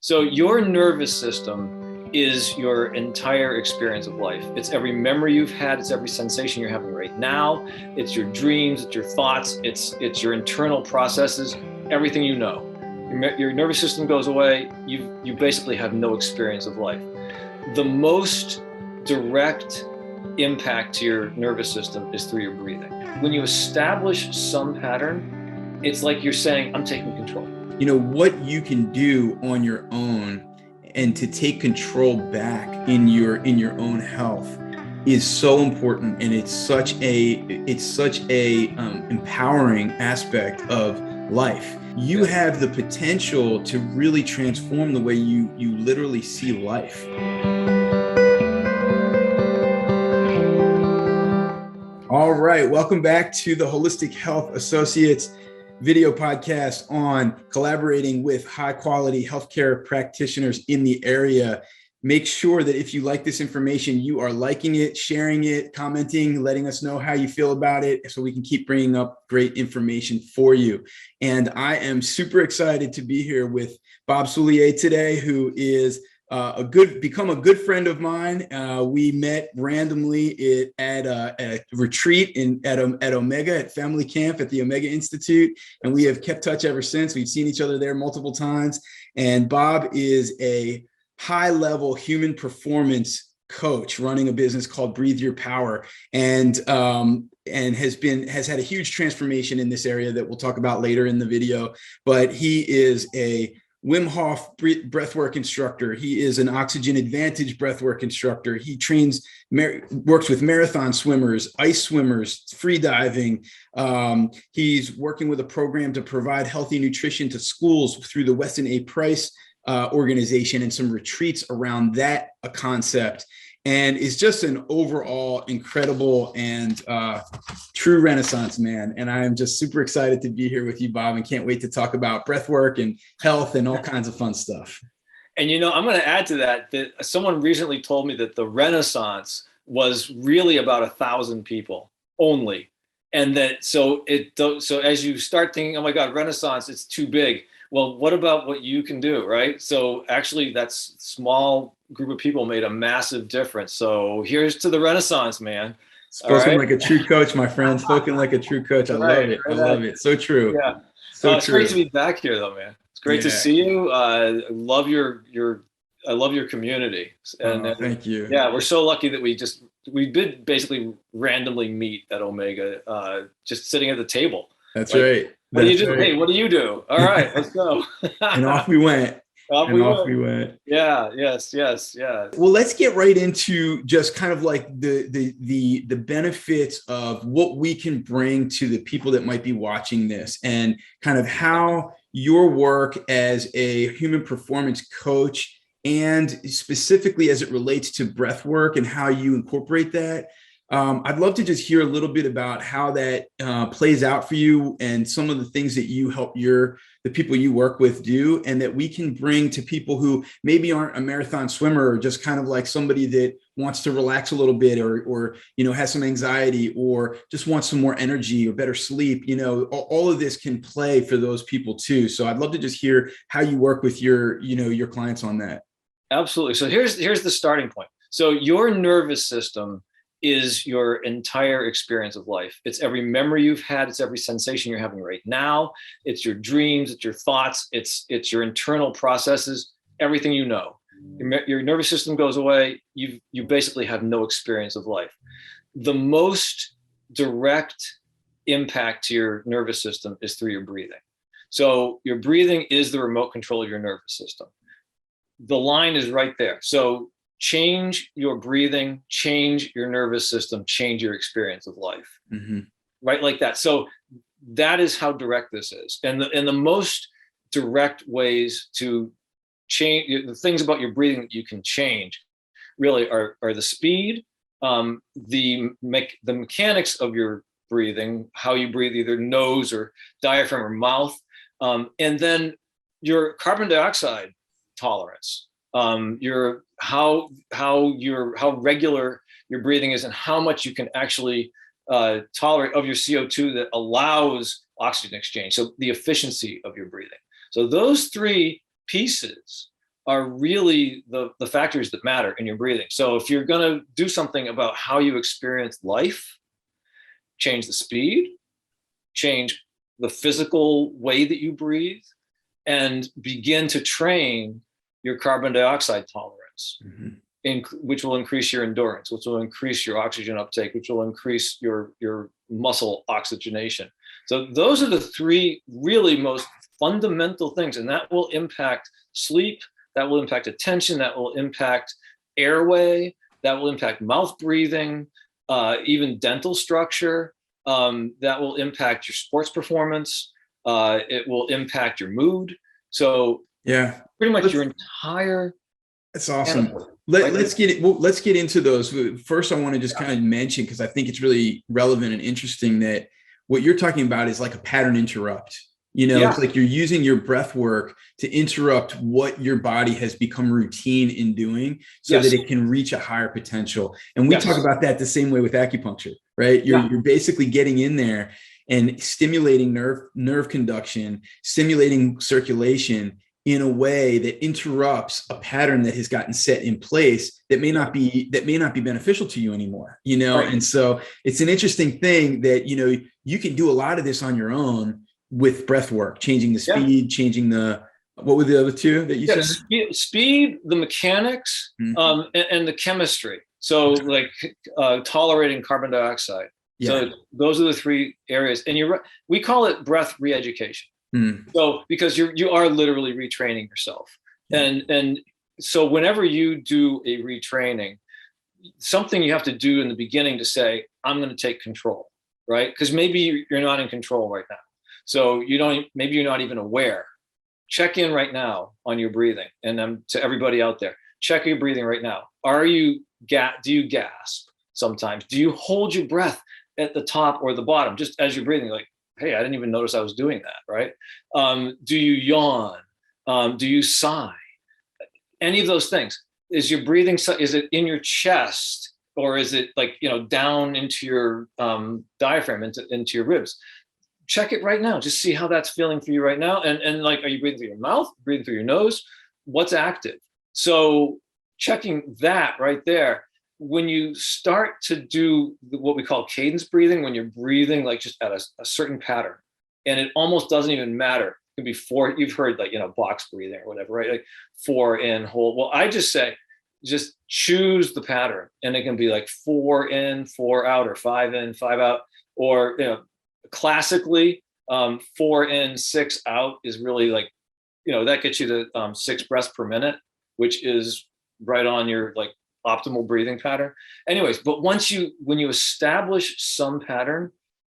So your nervous system is your entire experience of life. It's every memory you've had, it's every sensation you're having right now, it's your dreams, it's your thoughts, it's your internal processes, everything you know. Your nervous system goes away, you basically have no experience of life. The most direct impact to your nervous system is through your breathing. When you establish some pattern, it's like you're saying, I'm taking control. You know, what you can do on your own and to take control back in your own health is so important, and it's such a empowering aspect of life. You have the potential to really transform the way you literally see life. All right, welcome back to the Holistic Health Associates video podcast on collaborating with high quality healthcare practitioners in the area. Make sure that if you like this information, you are liking it, sharing it, commenting, letting us know how you feel about it so we can keep bringing up great information for you. And I am super excited to be here with Bob SOULLIERE today, who is become a good friend of mine. We met randomly at a retreat at Omega, at family camp at the Omega Institute, and we have kept touch ever since. We've seen each other there multiple times. And Bob is a high-level human performance coach running a business called Breathe Your Power, and has had a huge transformation in this area that we'll talk about later in the video. But he is a WIM HOF breathwork instructor. He is an Oxygen Advantage breathwork instructor. He works with marathon swimmers, ice swimmers, free diving. He's working with a program to provide healthy nutrition to schools through the Weston A. Price organization and some retreats around that concept. And is just an overall incredible and true Renaissance man. And I am just super excited to be here with you, Bob, and can't wait to talk about breathwork and health and all kinds of fun stuff. And you know, I'm going to add to that someone recently told me that the Renaissance was really about 1,000 people only, and that so as you start thinking, oh my God, Renaissance, it's too big. Well, what about what you can do, right? So actually, that small group of people made a massive difference. So here's to the Renaissance, man. Spoken like a true coach, my friend. Spoken like a true coach. I love it. I love it. So true. Yeah. So it's great to be back here, though, man. It's great to see you. I love your community. And thank you. Yeah, we're so lucky that we did basically randomly meet at Omega, just sitting at the table. That's right. What do you do? Hey, what do you do? All right, let's go. And off we went. Off we went. Yeah. Yes. Well, let's get right into just kind of like the benefits of what we can bring to the people that might be watching this, and kind of how your work as a human performance coach, and specifically as it relates to breath work and how you incorporate that. I'd love to just hear a little bit about how that plays out for you and some of the things that you help the people you work with do, and that we can bring to people who maybe aren't a marathon swimmer, or just kind of like somebody that wants to relax a little bit, or has some anxiety, or just wants some more energy or better sleep. All of this can play for those people too. So I'd love to just hear how you work with your clients on that. Absolutely. So here's the starting point. So your nervous system is your entire experience of life. It's every memory you've had, it's every sensation you're having right now, it's your dreams, it's your thoughts, it's your internal processes, everything you know. Your nervous system goes away, you basically have no experience of life. The most direct impact to your nervous system is through your breathing. So your breathing is the remote control of your nervous system. The line is right there. So change your breathing, change your nervous system, change your experience of life. Mm-hmm. Right, like that. So that is how direct this is. And the most direct ways to change the things about your breathing that you can change really are the speed, the mechanics of your breathing, how you breathe, either nose or diaphragm or mouth, and then your carbon dioxide tolerance. How regular your breathing is, and how much you can actually tolerate of your CO2 that allows oxygen exchange. So the efficiency of your breathing. So those three pieces are really the factors that matter in your breathing. So if you're going to do something about how you experience life, change the speed, change the physical way that you breathe, and begin to train your carbon dioxide tolerance, which will increase your endurance, which will increase your oxygen uptake, which will increase your muscle oxygenation. So those are the three really most fundamental things, and that will impact sleep, that will impact attention, that will impact airway, that will impact mouth breathing, even dental structure, that will impact your sports performance, it will impact your mood. So yeah, pretty much your entire. That's awesome. Let's get into those. First, I want to just kind of mention, because I think it's really relevant and interesting, that what you're talking about is like a pattern interrupt. It's like you're using your breath work to interrupt what your body has become routine in doing, so that it can reach a higher potential. And we talk about that the same way with acupuncture, right? You're basically getting in there and stimulating nerve conduction, stimulating circulation in a way that interrupts a pattern that has gotten set in place that may not be beneficial to you anymore. Right. And so it's an interesting thing that you can do a lot of this on your own with breath work, changing the speed, changing what were the other two that you said? Speed, the mechanics, and the chemistry. So like tolerating carbon dioxide. So those are the three areas. And we call it breath re-education. So because you are literally retraining yourself. And so whenever you do a retraining, something you have to do in the beginning to say, I'm going to take control, right? Because maybe you're not in control right now. So maybe you're not even aware. Check in right now on your breathing. And to everybody out there, check your breathing right now. Do you gasp sometimes? Do you hold your breath at the top or the bottom, just as you're breathing? Like, hey, I didn't even notice I was doing that, right? Do you yawn? Do you sigh? Any of those things. Is your breathing, is it in your chest, or is it like, down into your diaphragm, into your ribs? Check it right now. Just see how that's feeling for you right now. And like, are you breathing through your mouth, breathing through your nose? What's active? So checking that right there. When you start to do what we call cadence breathing, when you're breathing like just at a certain pattern, and it almost doesn't even matter. It can be 4, you've heard like, box breathing or whatever, right? Like 4 in, hold. Well, I just say, just choose the pattern, and it can be like 4 in, 4 out, or 5 in, 5 out, or, classically 4 in, 6 out is really like, that gets you to 6 breaths per minute, which is right on your like optimal breathing pattern. Anyways, but when you establish some pattern,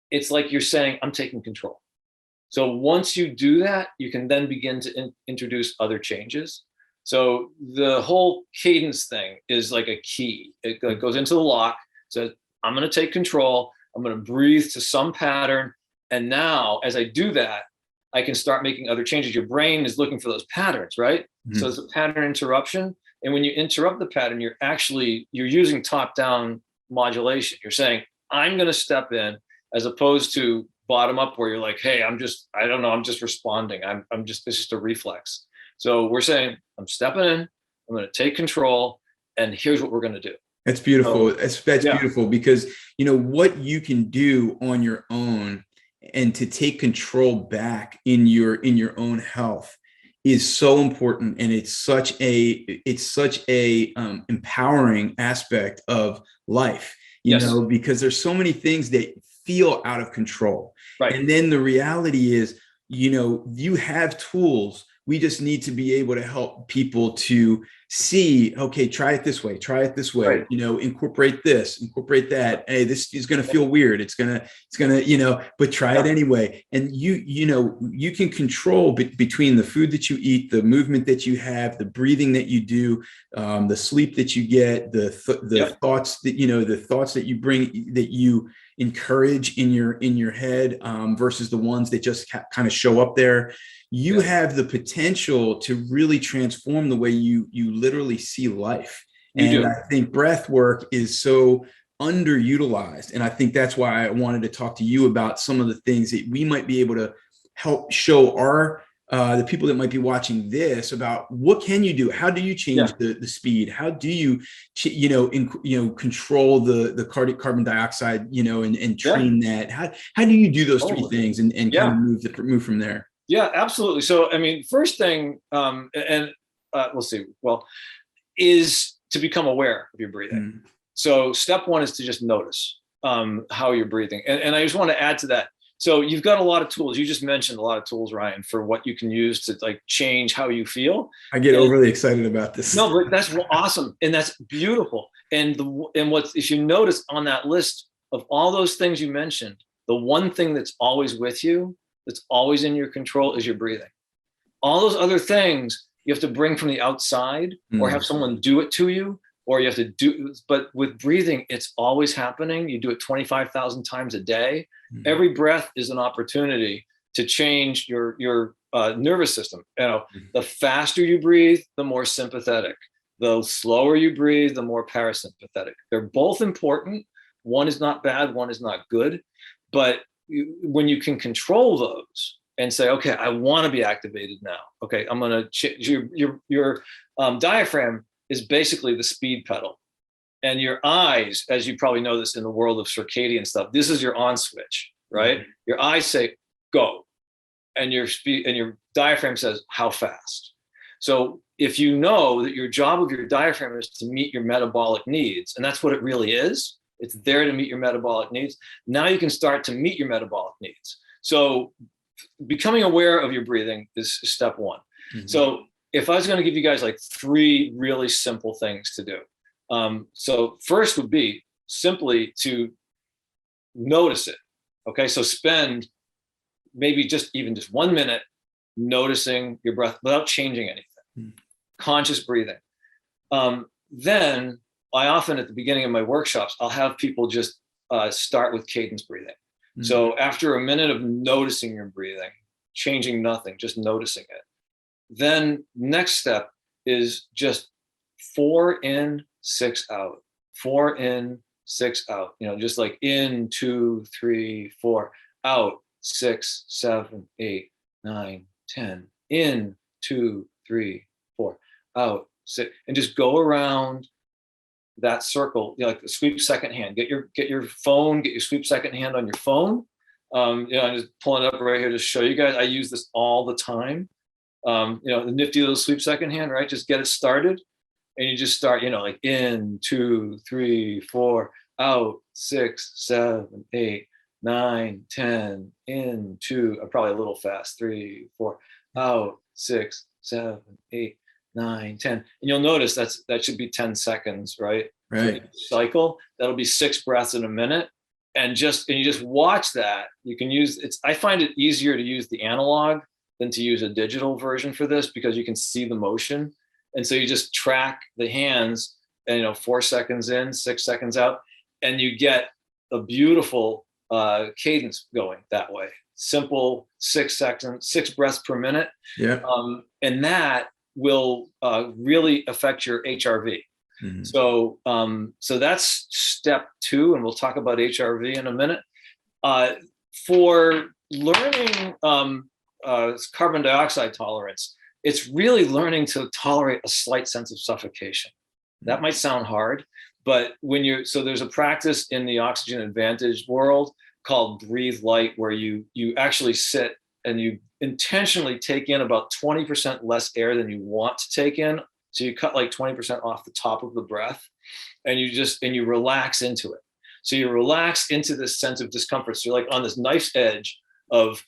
it's like you're saying, I'm taking control. So once you do that, you can then begin to introduce other changes. So the whole cadence thing is like a key. It goes into the lock. So I'm going to take control. I'm going to breathe to some pattern. And now as I do that, I can start making other changes. Your brain is looking for those patterns, right? So it's a pattern interruption. And when you interrupt the pattern, you're using top-down modulation. You're saying, I'm going to step in, as opposed to bottom up, where you're like, hey, I'm just responding. It's just a reflex. So we're saying, I'm stepping in, I'm going to take control, and here's what we're going to do. That's beautiful. That's beautiful, because what you can do on your own and to take control back in your own health is so important, and it's such a empowering aspect of life, because there's so many things that feel out of control, right? And then the reality is, you have tools. We just need to be able to help people to see, okay, try it this way, right. Incorporate this, incorporate that. Hey, this is going to feel weird. It's going to, but try it anyway. And you can control between the food that you eat, the movement that you have, the breathing that you do, the sleep that you get, the thoughts that, the thoughts that you bring, that you encourage in your head, versus the ones that just kind of show up there. You have the potential to really transform the way you literally see life. And I think breath work is so underutilized. And I think that's why I wanted to talk to you about some of the things that we might be able to help show our the people that might be watching this about what can you do? How do you change Yeah. the speed? How do you, control the carbon dioxide, and train that? How do you do those three things and kind Yeah. of move from there? Yeah, absolutely. So, I mean, first thing, we'll see, is to become aware of your breathing. So step one is to just notice how you're breathing. And I just want to add to that. So you've got a lot of tools. You just mentioned a lot of tools, Ryan, for what you can use to like change how you feel. I get overly excited about this. No, but that's awesome. And that's beautiful. And if you notice on that list of all those things you mentioned, the one thing that's always with you, that's always in your control, is your breathing. All those other things you have to bring from the outside or have someone do it to you, or you have to do, but with breathing, it's always happening. You do it 25,000 times a day. Every breath is an opportunity to change your nervous system. The faster you breathe, the more sympathetic. The slower you breathe, the more parasympathetic. They're both important. One is not bad, one is not good. But when you can control those and say, okay, I want to be activated now. Okay, I'm going to change your diaphragm is basically the speed pedal. And your eyes, as you probably know this in the world of circadian stuff, this is your on switch, right? Your eyes say, go. And your diaphragm says, how fast? So if you know that your job of your diaphragm is to meet your metabolic needs, and that's what it really is, it's there to meet your metabolic needs. Now you can start to meet your metabolic needs. So becoming aware of your breathing is step one. So if I was going to give you guys like 3 really simple things to do. So first would be simply to notice it. Okay, so spend maybe just 1 minute noticing your breath without changing anything. Conscious breathing. Then I often at the beginning of my workshops, I'll have people just start with cadence breathing. So after a minute of noticing your breathing, changing nothing, just noticing it. Then next step is just 4 in, 6 out. 4 in, 6 out. Just like in, 2, 3, 4, out, 6, 7, 8, 9, 10. In, 2, 3, 4, out, 6, and just go around that circle, like the sweep second hand. Get your phone, get your sweep second hand on your phone. I'm just pulling it up right here to show you guys. I use this all the time. The nifty little sweep second hand, right? Just get it started, and you just start, like in, 2, 3, 4, out, 6, 7, 8, 9, 10, in, 2, probably a little fast, 3, 4, out, 6, 7, 8, 9, 10. And you'll notice that should be 10 seconds, right? Right. Cycle. That'll be 6 breaths in a minute. And you just watch that. You can I find it easier to use the analog than to use a digital version for this, because you can see the motion. And so you just track the hands and, 4 seconds in, 6 seconds out, and you get a beautiful cadence going that way. Simple 6 seconds, 6 breaths per minute. Yeah. And that will really affect your HRV. So that's step 2, and we'll talk about HRV in a minute. For learning carbon dioxide tolerance, it's really learning to tolerate a slight sense of suffocation. That might sound hard, but so there's a practice in the Oxygen Advantage world called Breathe Light, where you actually sit and you intentionally take in about 20% less air than you want to take in. So you cut like 20% off the top of the breath, and you relax into it. So you relax into this sense of discomfort. So you're like on this knife's edge of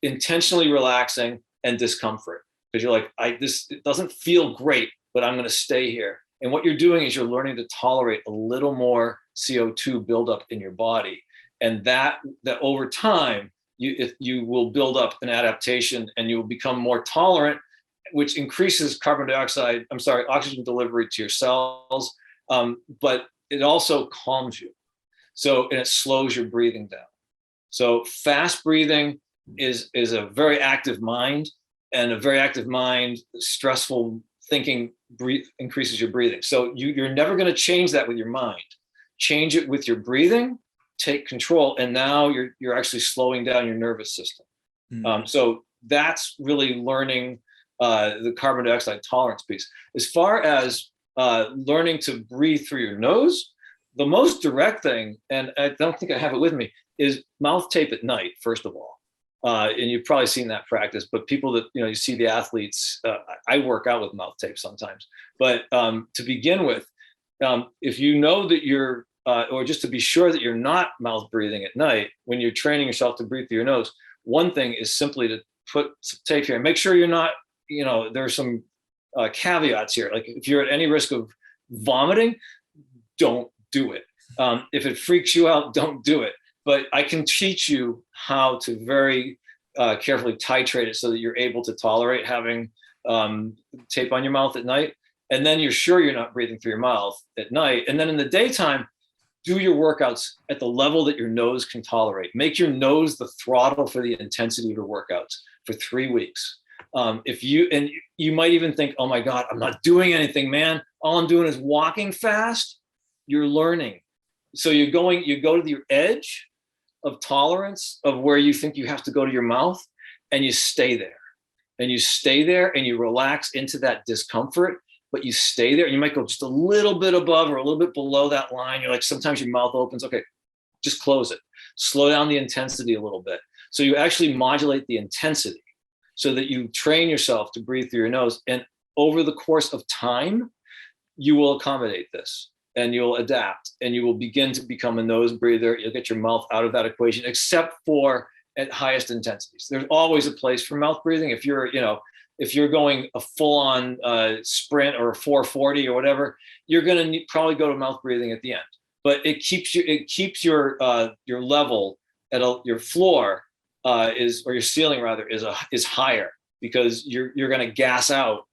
intentionally relaxing and discomfort, because you're like, it doesn't feel great, but I'm going to stay here. And what you're doing is you're learning to tolerate a little more CO2 buildup in your body, and that over time you will build up an adaptation, and you will become more tolerant, which increases oxygen delivery to your cells, but it also calms you. And it slows your breathing down. So fast breathing is a very active mind, and a very active mind, stressful thinking increases your breathing. So you're never going to change that with your mind. Change it with your breathing, take control, and now you're actually slowing down your nervous system. So that's really learning the carbon dioxide tolerance piece. As far as learning to breathe through your nose, the most direct thing, and I don't think I have it with me, is mouth tape at night, first of all. And you've probably seen that practice, but people that, you see the athletes, I work out with mouth tape sometimes, but to begin with, if you know that you're, or just to be sure that you're not mouth breathing at night, when you're training yourself to breathe through your nose, one thing is simply to put some tape here and make sure you're not, there's some caveats here. Like if you're at any risk of vomiting, don't do it. If it freaks you out, don't do it. But I can teach you how to very carefully titrate it so that you're able to tolerate having tape on your mouth at night. And then you're sure you're not breathing through your mouth at night. And then in the daytime, do your workouts at the level that your nose can tolerate. Make your nose the throttle for the intensity of your workouts for 3 weeks. You might even think, oh my God, I'm not doing anything, man. All I'm doing is walking fast. You're learning. So you go to your edge of tolerance of where you think you have to go to your mouth, and you stay there. And you stay there and you relax into that discomfort, but you stay there. And you might go just a little bit above or a little bit below that line. You're like, sometimes your mouth opens. Okay, just close it. Slow down the intensity a little bit. So you actually modulate the intensity so that you train yourself to breathe through your nose. And over the course of time, you will accommodate this. And you'll adapt, and you will begin to become a nose breather. You'll get your mouth out of that equation, except for at highest intensities. There's always a place for mouth breathing. If you're going a full-on sprint or a 440 or whatever, you're going to probably go to mouth breathing at the end. But it keeps your level at your floor or your ceiling rather is higher, because you're going to gas out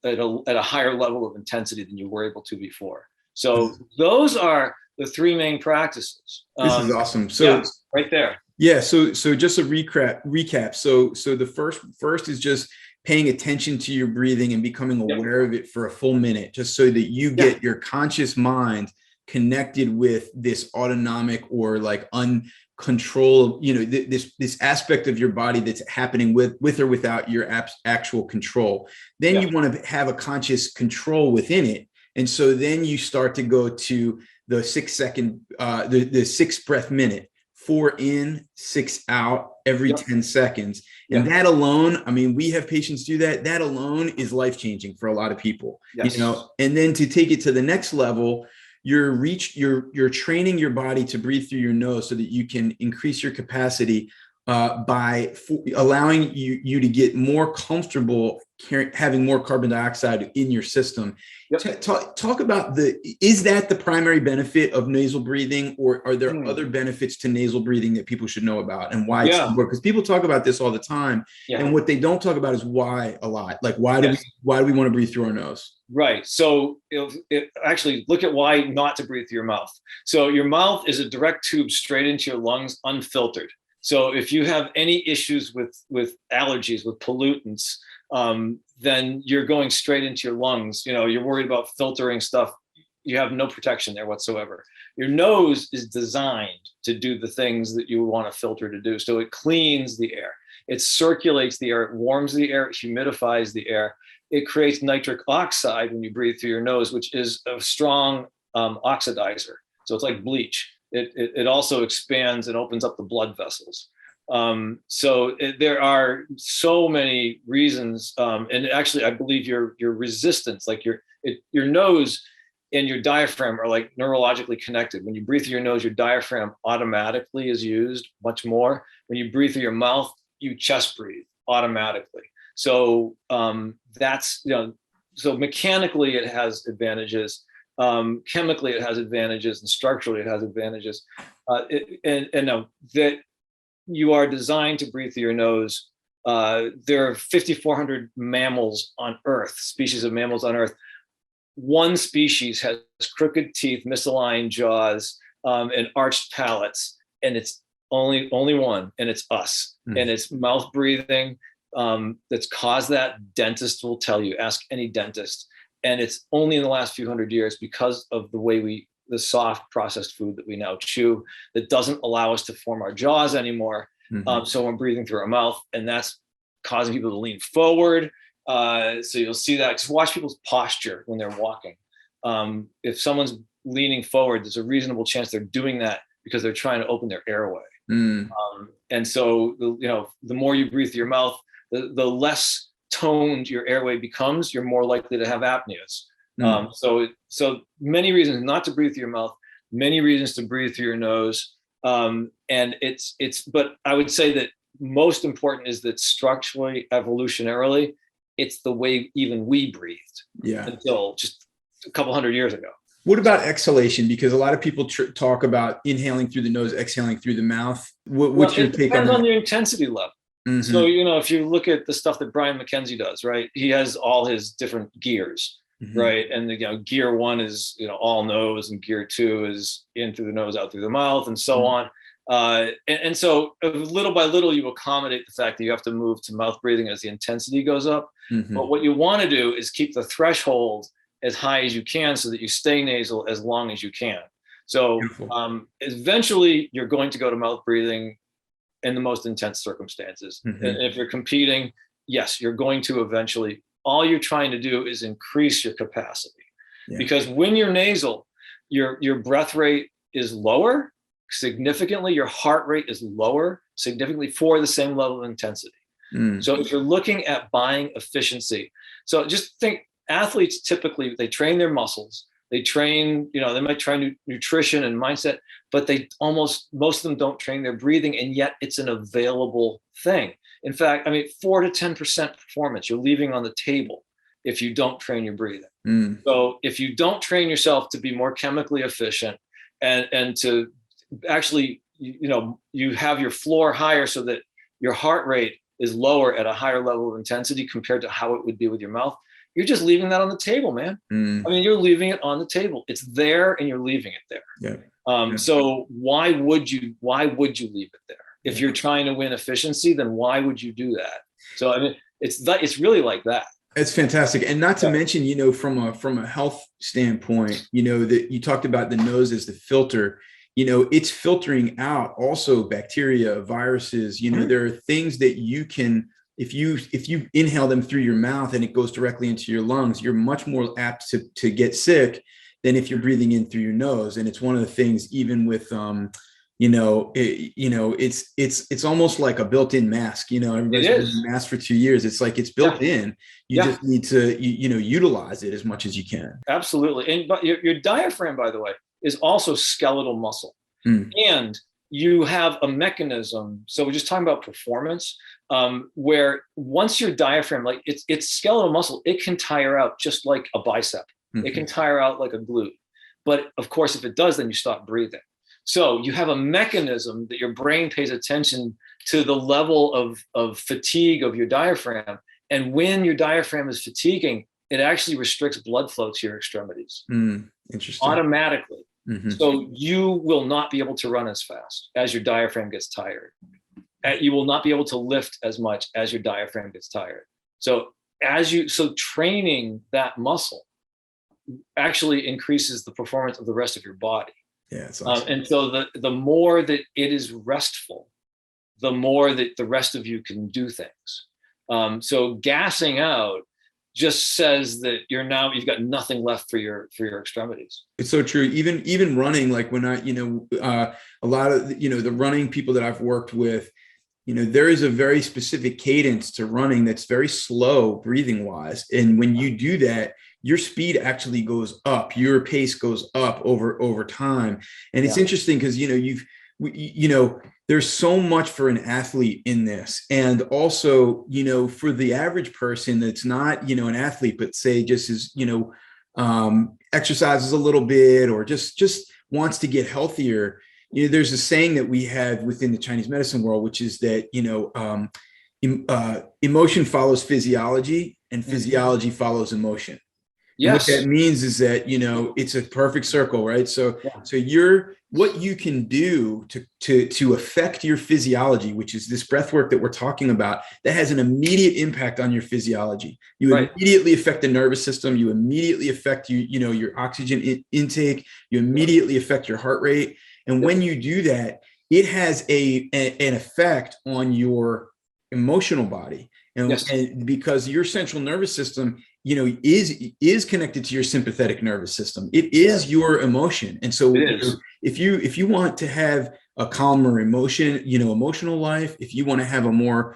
at a higher level of intensity than you were able to before. So those are the three main practices. This is awesome. So right there. Yeah. So just a recap. So the first is just paying attention to your breathing and becoming aware of it for a full minute, just so that you get your conscious mind connected with this autonomic or like uncontrolled, this aspect of your body that's happening with or without your actual control. Then you want to have a conscious control within it. And so then you start to go to the 6 second, the 6 breath minute, 4 in, 6 out every 10 seconds. And that alone, I mean, we have patients do that. That alone is life-changing for a lot of people, and then to take it to the next level, you're training your body to breathe through your nose so that you can increase your capacity by allowing you to get more comfortable having more carbon dioxide in your system. Talk about is that the primary benefit of nasal breathing, or are there other benefits to nasal breathing that people should know about, and why it's important? Because people talk about this all the time, and what they don't talk about is why a lot. Like why do we want to breathe through our nose? Right. So actually look at why not to breathe through your mouth. So your mouth is a direct tube straight into your lungs, unfiltered. So if you have any issues with allergies, with pollutants, then you're going straight into your lungs. You're worried about filtering stuff. You have no protection there whatsoever. Your nose is designed to do the things that you want a filter to do. So it cleans the air. It circulates the air. It warms the air. It humidifies the air. It creates nitric oxide when you breathe through your nose, which is a strong oxidizer. So it's like bleach. It also expands and opens up the blood vessels. There are so many reasons. And actually, I believe your resistance, like your nose and your diaphragm are like neurologically connected. When you breathe through your nose, your diaphragm automatically is used much more. When you breathe through your mouth, you chest breathe automatically. So so mechanically it has advantages. Chemically it has advantages, and structurally it has advantages. And that you are designed to breathe through your nose. There are 5,400 mammals on Earth, species of mammals on Earth. One species has crooked teeth, misaligned jaws, and arched palates, and it's only one, and it's us. And it's mouth breathing that's caused that. Dentists will tell you, ask any dentist. And it's only in the last few hundred years, because of the way the soft processed food that we now chew, that doesn't allow us to form our jaws anymore. So we're breathing through our mouth, and that's causing people to lean forward. So you'll see that. Just watch people's posture when they're walking. If someone's leaning forward, there's a reasonable chance they're doing that because they're trying to open their airway. And so, the more you breathe through your mouth, the less toned your airway becomes, you're more likely to have apneas. So many reasons not to breathe through your mouth, many reasons to breathe through your nose. And but I would say that most important is that structurally, evolutionarily, it's the way even we breathed until just a couple hundred years ago. What about exhalation? Because a lot of people talk about inhaling through the nose, exhaling through the mouth. What's your take on that? It depends on the intensity level. So, if you look at the stuff that Brian McKenzie does, right, he has all his different gears, right? And, gear 1 is, all nose, and gear 2 is in through the nose, out through the mouth, and so on. And so little by little, you accommodate the fact that you have to move to mouth breathing as the intensity goes up. But what you want to do is keep the threshold as high as you can so that you stay nasal as long as you can. So eventually you're going to go to mouth breathing in the most intense circumstances. And if you're competing, yes, you're going to eventually. All you're trying to do is increase your capacity. Because when you're nasal, your breath rate is lower significantly, your heart rate is lower significantly for the same level of intensity. So if you're looking at buying efficiency, so just think, athletes typically, they train their muscles, they train, they might train nutrition and mindset, but most of them don't train their breathing, and yet it's an available thing. In fact, 4 to 10% performance you're leaving on the table if you don't train your breathing. So if you don't train yourself to be more chemically efficient and to actually, you have your floor higher so that your heart rate is lower at a higher level of intensity compared to how it would be with your mouth, you're just leaving that on the table, man. You're leaving it on the table. It's there and you're leaving it there. So why would you leave it there? If you're trying to win efficiency, then why would you do that? So, it's really like that. It's fantastic. And not to mention, from a health standpoint, that you talked about the nose as the filter, it's filtering out also bacteria, viruses, there are things that you can, if you inhale them through your mouth and it goes directly into your lungs, you're much more apt to get sick than if you're breathing in through your nose. And it's one of the things, even with, it's almost like a built-in mask, everybody's wearing a mask for 2 years. It's like, it's built in, you just need to, utilize it as much as you can. Absolutely. But your diaphragm, by the way, is also skeletal muscle. And you have a mechanism. So we're just talking about performance, where once your diaphragm, like it's skeletal muscle, it can tire out just like a bicep. It can tire out like a glute. But of course, if it does, then you stop breathing. So you have a mechanism that your brain pays attention to the level of fatigue of your diaphragm. And when your diaphragm is fatiguing, it actually restricts blood flow to your extremities. Interesting. Automatically. So you will not be able to run as fast as your diaphragm gets tired. You will not be able to lift as much as your diaphragm gets tired. So training that muscle actually increases the performance of the rest of your body. Yeah, it's awesome. And so the more that it is restful, the more that the rest of you can do things. So gassing out just says that you've got nothing left for your extremities. It's so true. Even running, like when a lot of, the running people that I've worked with, there is a very specific cadence to running that's very slow breathing wise. And when you do that, your speed actually goes up, your pace goes up over time. And it's interesting because, there's so much for an athlete in this. And also, for the average person that's not, an athlete, but say just as, exercises a little bit or just wants to get healthier. There's a saying that we have within the Chinese medicine world, which is that, emotion follows physiology and physiology follows emotion. Yes. What that means is that, it's a perfect circle, right? So what you can do to affect your physiology, which is this breath work that we're talking about, that has an immediate impact on your physiology. You immediately affect the nervous system. You immediately affect your oxygen intake. You immediately affect your heart rate. And when you do that, it has an effect on your emotional body. And because your central nervous system, is connected to your sympathetic nervous system. It is your emotion. And so if you want to have a calmer emotional life, if you want to have a more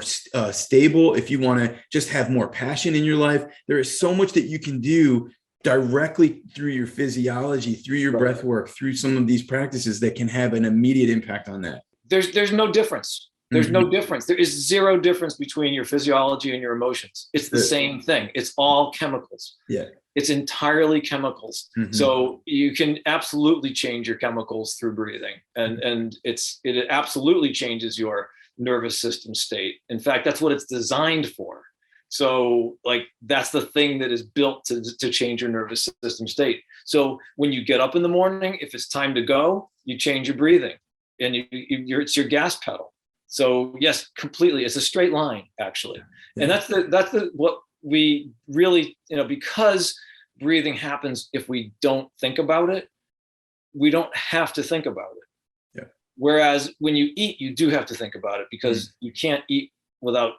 stable, if you want to just have more passion in your life, there is so much that you can do directly through your physiology, through your breath work, through some of these practices that can have an immediate impact on that. There's no difference. There's no difference. There is zero difference between your physiology and your emotions. It's the same thing. It's all chemicals. Yeah. It's entirely chemicals. So you can absolutely change your chemicals through breathing. And it absolutely changes your nervous system state. In fact, that's what it's designed for. So like, that's the thing that is built to change your nervous system state. So when you get up in the morning, if it's time to go, you change your breathing, and it's your gas pedal. So yes, completely. It's a straight line, actually. Yeah. And that's what we really, because breathing happens if we don't think about it, we don't have to think about it. Yeah. Whereas when you eat, you do have to think about it, because you can't eat without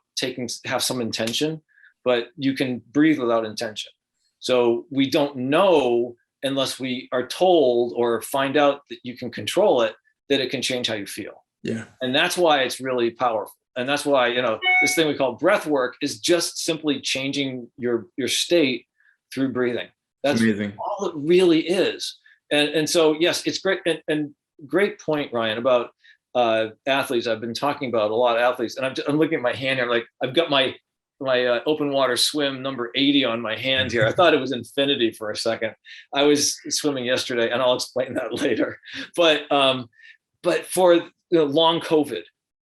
have some intention, but you can breathe without intention. So we don't know unless we are told or find out that you can control it, that it can change how you feel. Yeah. And that's why it's really powerful. And that's why, this thing we call breath work is just simply changing your state through breathing. That's amazing. All it really is. And so, yes, it's great. And great point, Ryan, about athletes. I've been talking about a lot of athletes, and I'm looking at my hand here. Like, I've got my open water swim number 80 on my hand here. I thought it was infinity for a second. I was swimming yesterday, and I'll explain that later. But for long COVID.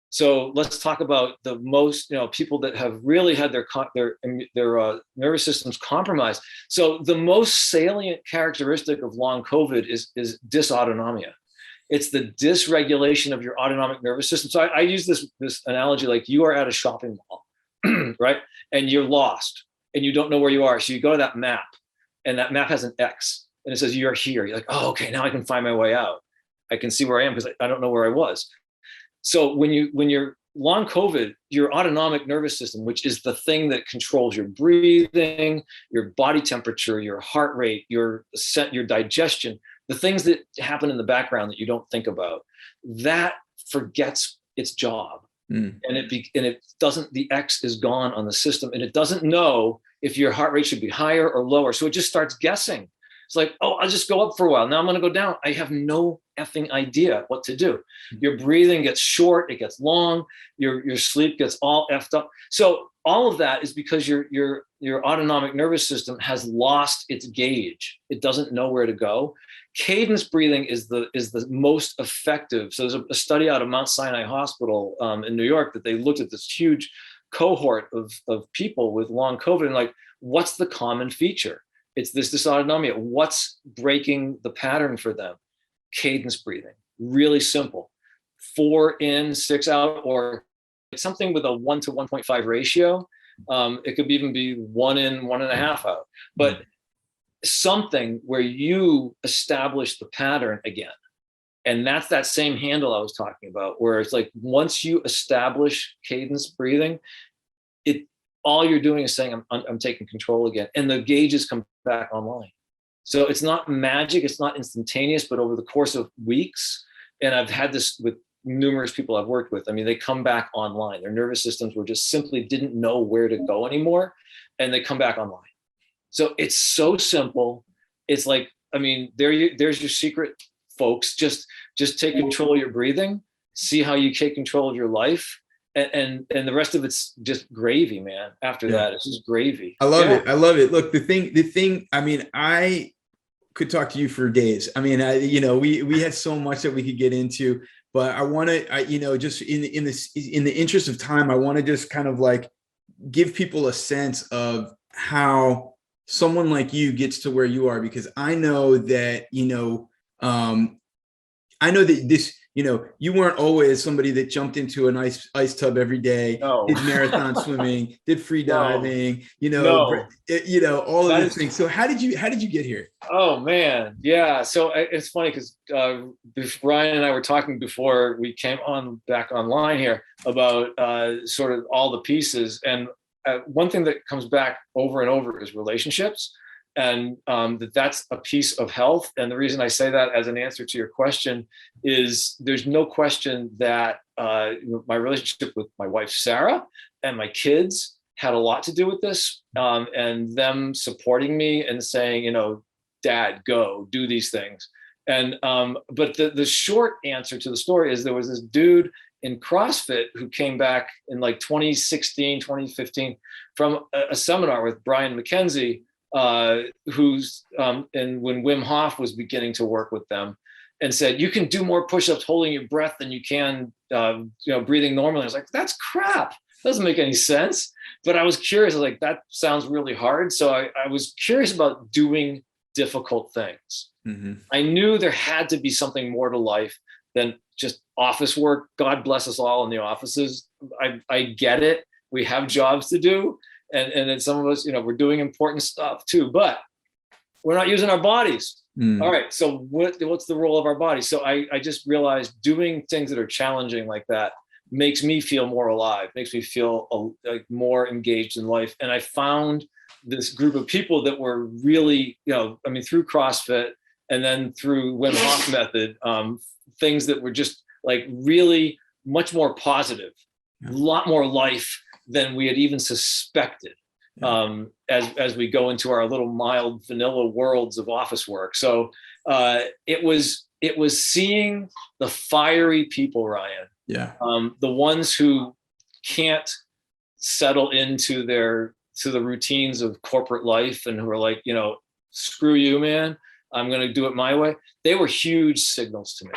So let's talk about the most, people that have really had their nervous systems compromised. So the most salient characteristic of long COVID is dysautonomia. It's the dysregulation of your autonomic nervous system. So I use this analogy, like you are at a shopping mall, right? And you're lost and you don't know where you are. So you go to that map, and that map has an X, and it says you're here. You're like, oh, okay, now I can find my way out. I can see where I am because I don't know where I was. So when you're long COVID, your autonomic nervous system, which is the thing that controls your breathing, your body temperature, your heart rate, your digestion, the things that happen in the background that you don't think about, that forgets its job. And it doesn't, the X is gone on the system, and it doesn't know if your heart rate should be higher or lower. So it just starts guessing. It's like, oh, I'll just go up for a while. Now I'm going to go down. I have no effing idea what to do. Your breathing gets short, it gets long, your sleep gets all effed up. So all of that is because your autonomic nervous system has lost its gauge. It doesn't know where to go. Cadence breathing is the most effective. So there's a study out of Mount Sinai Hospital in New York that they looked at this huge cohort of people with long COVID, and like, what's the common feature? It's this dysautonomia. What's breaking the pattern for them? Cadence breathing. Really simple. 4 in, 6 out, or something with a 1 to 1.5 ratio. It could even be 1 in, 1.5 out. But something where you establish the pattern again. And that's that same handle I was talking about, where it's like, once you establish cadence breathing, all you're doing is saying, I'm taking control again. And the gauges come back online. So it's not magic, it's not instantaneous, but over the course of weeks, and I've had this with numerous people I've worked with, I mean, they come back online. Their nervous systems were just simply didn't know where to go anymore, and they come back online. So it's so simple. It's like, I mean, there's your secret, folks. Just take control of your breathing, see how you take control of your life. And the rest of it's just gravy, man. After that, it's just gravy. I love it. I love it. Look, the thing, I mean, I could talk to you for days. I mean, we had so much that we could get into, but I want to, just in the interest of time, I want to just kind of like give people a sense of how someone like you gets to where you are, because I know that, I know that this, you weren't always somebody that jumped into an ice tub every day, No. did marathon swimming, did free diving, No. all of That these is, things. So how did you get here? oh man, yeah. So it's funny because Ryan and I were talking before we came on back online here about sort of all the pieces, and one thing that comes back over and over is relationships, and that's a piece of health. And the reason I say that as an answer to your question is there's no question that my relationship with my wife Sarah and my kids had a lot to do with this, and them supporting me and saying, Dad, go do these things. And but the short answer to the story is there was this dude in CrossFit who came back in like 2016, 2015 from a seminar with Brian McKenzie, who's and when Wim Hof was beginning to work with them, and said, you can do more push-ups holding your breath than you can breathing normally. I was like, that's crap. Doesn't make any sense. But I was curious. I was like, that sounds really hard. So I was curious about doing difficult things. Mm-hmm. I knew there had to be something more to life than just office work. God bless us all in the offices. I get it. We have jobs to do. And then some of us, we're doing important stuff too, but we're not using our bodies. Mm. All right. So what's the role of our bodies? So I just realized doing things that are challenging like that makes me feel more alive, makes me feel like more engaged in life. And I found this group of people that were really, through CrossFit and then through Wim Hof method, things that were just like really much more positive, a lot more life than we had even suspected, as we go into our little mild vanilla worlds of office work. So it was seeing the fiery people, Ryan. Yeah. The ones who can't settle into the routines of corporate life and who are like, screw you, man, I'm going to do it my way. They were huge signals to me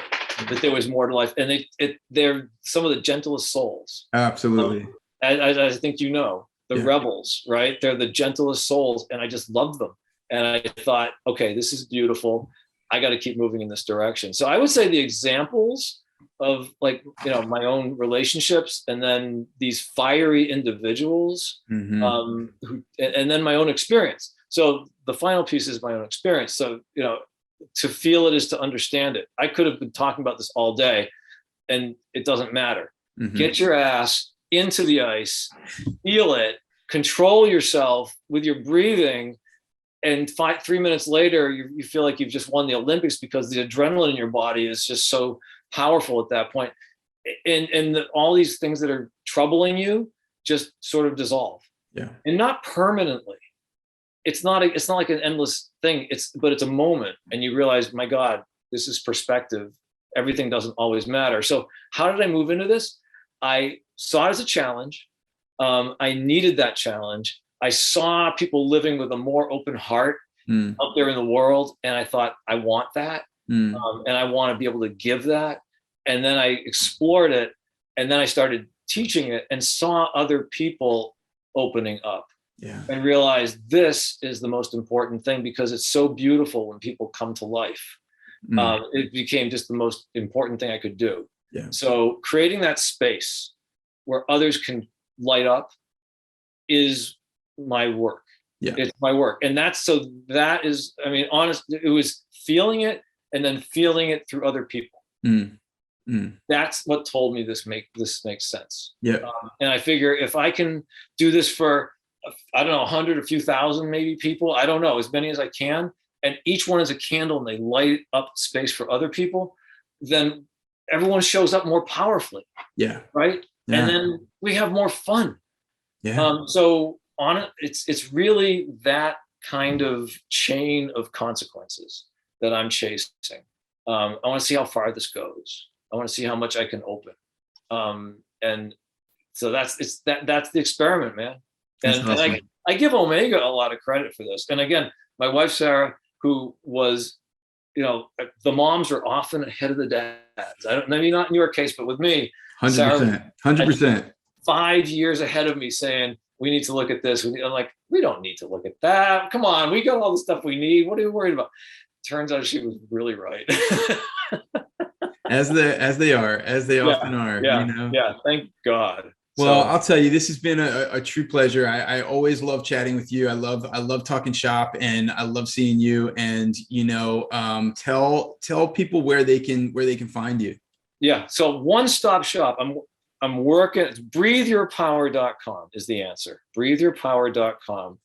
that there was more to life. And they're some of the gentlest souls. Absolutely. I think, the rebels, right? They're the gentlest souls. And I just loved them. And I thought, okay, this is beautiful. I got to keep moving in this direction. So I would say the examples of my own relationships and then these fiery individuals, mm-hmm. And then my own experience. So the final piece is my own experience. So, to feel it is to understand it. I could have been talking about this all day and it doesn't matter. Mm-hmm. Get your ass into the ice, feel it, control yourself with your breathing. And 3 minutes later, you feel like you've just won the Olympics because the adrenaline in your body is just so powerful at that point. And all these things that are troubling you just sort of dissolve. Yeah. And not permanently. It's not like an endless thing. But it's a moment. And you realize, my God, this is perspective. Everything doesn't always matter. So how did I move into this? I saw it as a challenge. I needed that challenge. I saw people living with a more open heart out there in the world. And I thought, I want that. And I want to be able to give that. And then I explored it. And then I started teaching it and saw other people opening up. Yeah. And realized this is the most important thing because it's so beautiful when people come to life. It became just the most important thing I could do. Yeah. So creating that space where others can light up is my work. Yeah. It's my work. And that is, honest, it was feeling it and then feeling it through other people. That's what told me this makes sense. Yeah. And I figure if I can do this for, 100, a few thousand, maybe people, I don't know, as many as I can, and each one is a candle and they light up space for other people, then everyone shows up more powerfully. Yeah. Right. Yeah. And then we have more fun. Yeah. So it's really that kind of chain of consequences that I'm chasing. I want to see how far this goes. I want to see how much I can open. And so that's the experiment, man. And, awesome. And I give Omega a lot of credit for this. And again, my wife, Sarah, who was, the moms are often ahead of the dads. Maybe not in your case, but with me, 100%, 100%. 5 years ahead of me saying, we need to look at this. I'm like, we don't need to look at that. Come on, we got all the stuff we need. What are you worried about? Turns out she was really right. as they often are, Yeah. you know. Yeah. Thank God. Well, So I'll tell you, this has been a true pleasure. I always love chatting with you. I love talking shop, and I love seeing you. And tell people where they can find you. yeah. So one-stop shop. I'm working. breatheyourpower.com is the answer. breatheyourpower.com.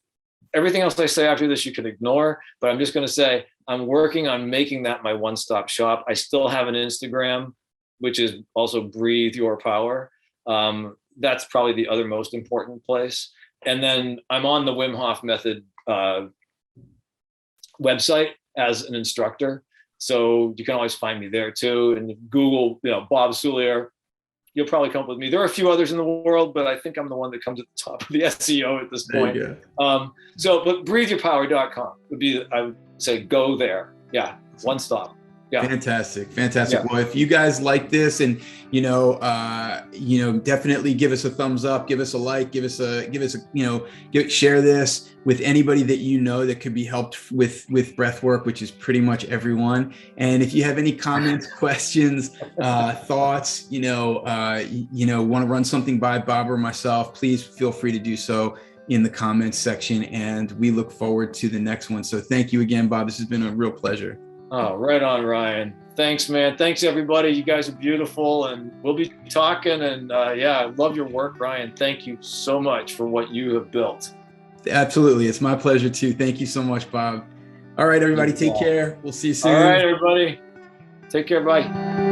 Everything else I say after this you can ignore, but I'm just going to say I'm working on making that my one-stop shop. I still have an Instagram, which is also Breathe Your Power. That's probably the other most important place. And then I'm on the Wim Hof method website as an instructor. So you can always find me there too. And Google, Bob SOULLIERE, you'll probably come up with me. There are a few others in the world, but I think I'm the one that comes at the top of the SEO at this point. But breatheyourpower.com would be, I would say, go there. Yeah. One stop. Yeah. Fantastic. Yeah. Well, if you guys like this, and definitely give us a thumbs up, give us a like, share this with anybody that you know that could be helped with breath work, which is pretty much everyone. And if you have any comments, questions, thoughts, want to run something by Bob or myself, please feel free to do so in the comments section. And we look forward to the next one. So thank you again, Bob. This has been a real pleasure. Oh, right on, Ryan. Thanks, man. Thanks, everybody. You guys are beautiful, and we'll be talking. And I love your work, Ryan. Thank you so much for what you have built. Absolutely. It's my pleasure too. Thank you so much, Bob. All right, everybody, take care. We'll see you soon. All right, everybody. Take care. Bye.